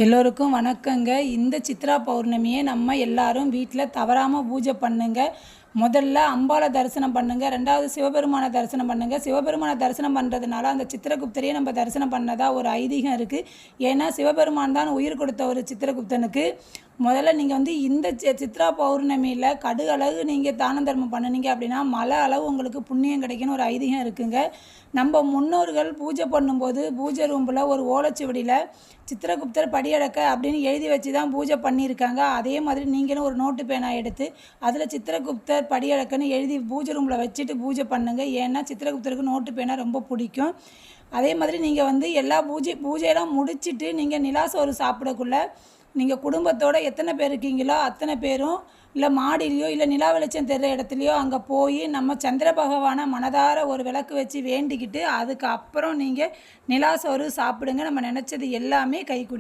எல்லோருக்கும் வணக்கங்க. இந்த சித்ரா பௌர்ணமியை நம்ம எல்லாரும் வீட்டில் தவறாமல் பூஜை பண்ணுங்க. முதல்ல அம்பாளை தரிசனம் பண்ணுங்க. ரெண்டாவது சிவபெருமானை தரிசனம் பண்ணுங்க. சிவபெருமானை தரிசனம் பண்ணுறதுனால அந்த சித்திரகுப்தரையே நம்ம தரிசனம் பண்ணதா ஒரு ஐதீகம் இருக்குது. ஏன்னா சிவபெருமான் தான் உயிர் கொடுத்த ஒரு சித்திரகுப்தனுக்கு. முதல்ல நீங்கள் இந்த சித்ரா பௌர்ணமியில் கடுகு அளவு நீங்கள் தான தர்மம் பண்ணினீங்க அப்படின்னா மலை அளவு உங்களுக்கு புண்ணியம் கிடைக்குன்னு ஒரு ஐதீகம் இருக்குங்க. நம்ம முன்னோர்கள் பூஜை பண்ணும்போது பூஜை ரூமில் ஒரு ஓலைச்சுவடியில் சித்திரகுப்தர் படியடக்க அப்படின்னு எழுதி வச்சு தான் பூஜை பண்ணியிருக்காங்க. அதே மாதிரி நீங்களும் ஒரு நோட்டு பேனா எடுத்து அதில் சித்திரகுப்தர் படியடக்கன்னு எழுதி பூஜை ரூமில் வச்சுட்டு பூஜை பண்ணுங்கள். ஏன்னா சித்திரகுப்தருக்கு நோட்டு பேனா ரொம்ப பிடிக்கும். அதே மாதிரி நீங்கள் எல்லா பூஜையெல்லாம் முடிச்சுட்டு நீங்கள் நிலாசோறு சாப்பிடக்குள்ள நீங்கள் குடும்பத்தோடு எத்தனை பேர் இருக்கீங்களோ அத்தனை பேரும் இல்லை மாடிலையோ இல்லை நிலா வெளிச்சம் தெரிகிற இடத்துலையோ அங்கே போய் நம்ம சந்திர பகவானை மனதார ஒரு விளக்கு வச்சு வேண்டிக்கிட்டு அதுக்கப்புறம் நீங்கள் நிலாசோறு சாப்பிடுங்க. நம்ம நினச்சது எல்லாமே கைக்கூடி